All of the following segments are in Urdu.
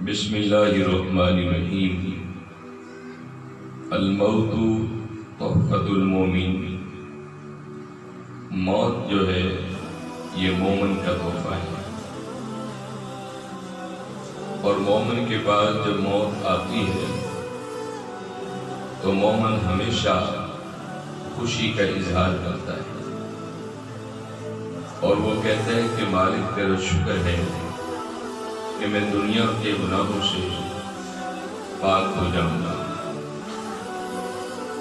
بسم اللہ الرحمن الرحیم۔ الموت تحفۃ المومن۔ موت جو ہے یہ مومن کا تحفہ ہے، اور مومن کے پاس جب موت آتی ہے تو مومن ہمیشہ خوشی کا اظہار کرتا ہے، اور وہ کہتا ہے کہ مالک تیرا شکر ہے کہ میں دنیا کے گناہوں سے پاک ہو جاؤں گا۔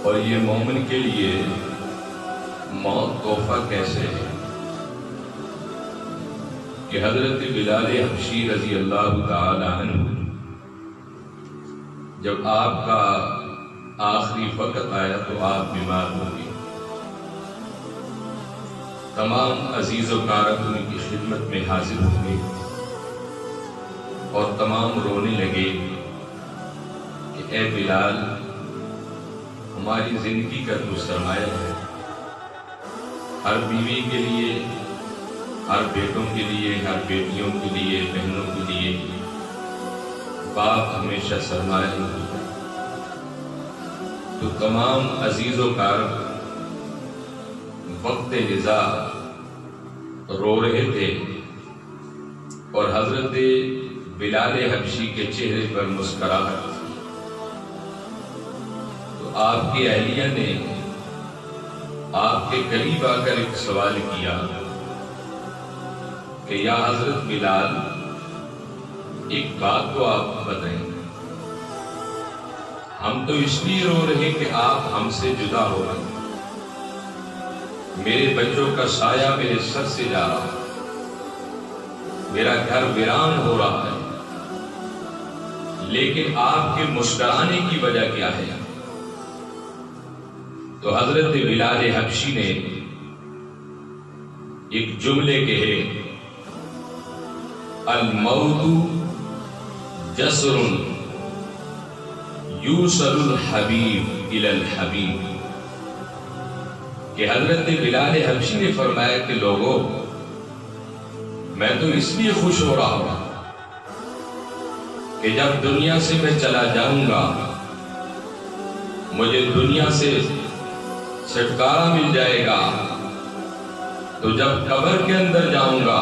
اور یہ مومن کے لیے موت تحفہ کیسے ہے کہ حضرت بلال حبشی رضی اللہ تعالی عنہ جب آپ کا آخری وقت آیا تو آپ بیمار ہو گئے۔ تمام عزیز و کارک ان کی خدمت میں حاضر ہوئے اور تمام رونے لگے کہ اے بلال، ہماری زندگی کا تو سرمایہ ہے، ہر بیوی کے لیے، ہر بیٹوں کے لیے، ہر بیٹیوں کے لیے، بہنوں کے لیے باپ ہمیشہ سرمایہ ہوتا ہے۔ تو تمام عزیز و کارک وقت رضا رو رہے تھے، اور حضرت بلال حبشی کے چہرے پر مسکراہٹ تھی۔ تو آپ کی اہلیہ نے آپ کے قریب آ کر ایک سوال کیا کہ یا حضرت بلال، ایک بات تو آپ بتائیں، ہم تو اس لیے رو رہے کہ آپ ہم سے جدا ہو رہے ہیں، میرے بچوں کا سایہ میرے سر سے جا رہا ہے، میرا گھر ویران ہو رہا ہے، لیکن آپ کے مسکرانے کی وجہ کیا ہے؟ تو حضرت بلال حبشی نے ایک جملے کہے، الموت جسر یوصل الحبیب الی الحبیب، کہ حضرت بلال حبشی نے فرمایا کہ لوگوں، میں تو اس لیے خوش ہو رہا ہوں کہ جب دنیا سے میں چلا جاؤں گا، مجھے دنیا سے چھٹکارا مل جائے گا، تو جب قبر کے اندر جاؤں گا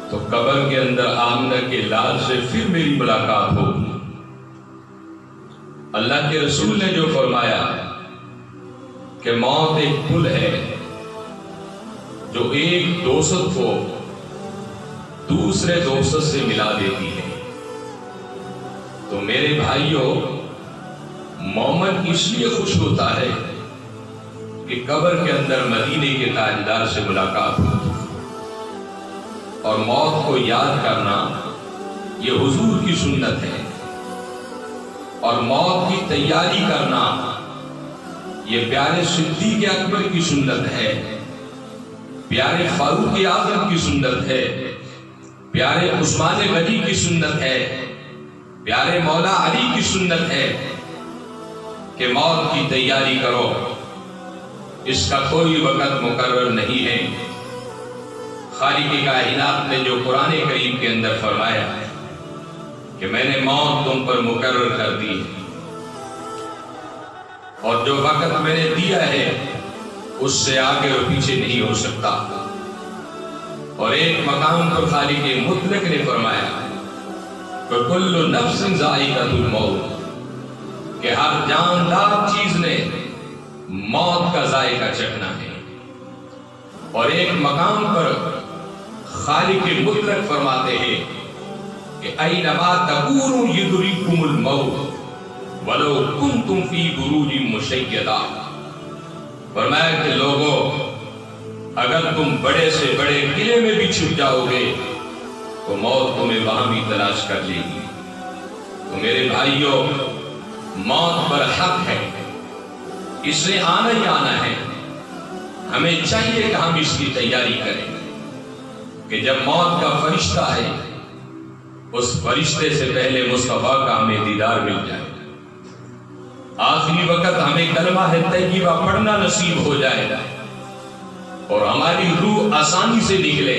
تو قبر کے اندر آمنہ کے لال سے پھر میری ملاقات ہوگی۔ اللہ کے رسول نے جو فرمایا کہ موت ایک پل ہے جو ایک دوست کو دوسرے دوست سے ملا دیتی ہے۔ تو میرے بھائیوں، مومن اس لیے خوش ہوتا ہے کہ قبر کے اندر مدینے کے تاجدار سے ملاقات ہوتی ہے، اور موت کو یاد کرنا یہ حضور کی سنت ہے، اور موت کی تیاری کرنا یہ پیارے صدیق اکبر کی سنت ہے، پیارے فاروق اعظم کی سنت ہے، پیارے عثمان غنی کی سنت ہے، پیارے مولا علی کی سنت ہے کہ موت کی تیاری کرو، اس کا کوئی وقت مقرر نہیں ہے۔ خالق کائنات نے جو قرآن کریم کے اندر فرمایا ہے کہ میں نے موت تم پر مقرر کر دی ہے، اور جو وقت میں نے دیا ہے اس سے آگے اور پیچھے نہیں ہو سکتا۔ اور ایک مقام پر خالق مطلق نے فرمایا کہ کل نفس ذائقۃ الموت، کہ ہر جاندار چیز نے موت کا ذائقہ چکھنا ہے۔ اور ایک مقام پر خالق مطلق فرماتے ہیں کہ اینما تکونوا یدرککم الموت ولو کنتم فی بروج مشیدہ، فرمایا کہ لوگوں، اگر تم بڑے سے بڑے قلعے میں بھی چھپ جاؤ گے تو موت تمہیں وہاں بھی تلاش کر لے گی۔ تو میرے بھائیوں، موت پر حق ہے، اس نے آنا ہی آنا ہے، ہمیں چاہیے کہ ہم اس کی تیاری کریں کہ جب موت کا فرشتہ ہے اس فرشتے سے پہلے مصطفیٰ کا ہمیں دیدار مل جائے، آخری وقت ہمیں کلمہ طیبہ پڑھنا نصیب ہو جائے اور ہماری روح آسانی سے نکلے،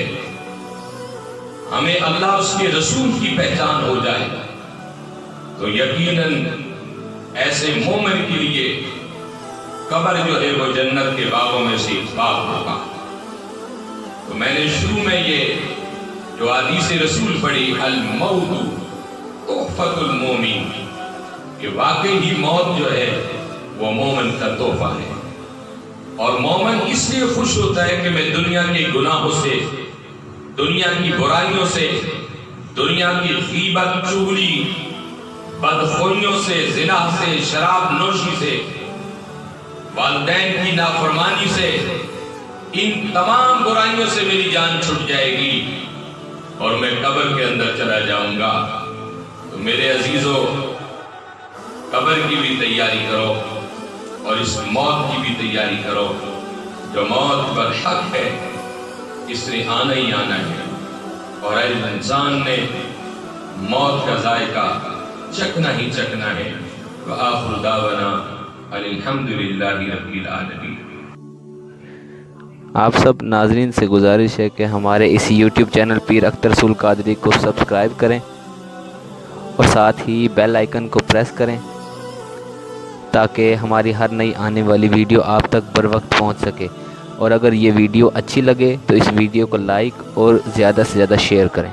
ہمیں اللہ اس کے رسول کی پہچان ہو جائے تو یقیناً ایسے مومن کے لیے قبر جو ہے وہ جنت کے باغوں میں سے ایک باغ ہوگا۔ تو میں نے شروع میں یہ جو حدیث رسول پڑھی، الموت تحفۃ المومن، کہ واقعی ہی موت جو ہے وہ مومن کا تحفہ ہے، اور مومن اس لیے خوش ہوتا ہے کہ میں دنیا کے گناہوں سے، دنیا کی برائیوں سے، دنیا کی غیبت، چغلی، بدخویوں سے، زنا سے، شراب نوشی سے، والدین کی نافرمانی سے، ان تمام برائیوں سے میری جان چھٹ جائے گی اور میں قبر کے اندر چلا جاؤں گا۔ تو میرے عزیزو، قبر کی بھی تیاری کرو اور اس موت کی بھی تیاری کرو۔ جو موت برحق ہے اس نے آنا ہی آنا ہے، اور ہر انسان نے موت کا ذائقہ چکھنا ہی چکھنا ہے۔ وآخر دعوانا الحمدللہ رب العالمین۔ آپ سب ناظرین سے گزارش ہے کہ ہمارے اس یوٹیوب چینل پیر اختر رسول قادری کو سبسکرائب کریں اور ساتھ ہی بیل آئیکن کو پریس کریں تاکہ ہماری ہر نئی آنے والی ویڈیو آپ تک بر وقت پہنچ سکے، اور اگر یہ ویڈیو اچھی لگے تو اس ویڈیو کو لائک اور زیادہ سے زیادہ شیئر کریں۔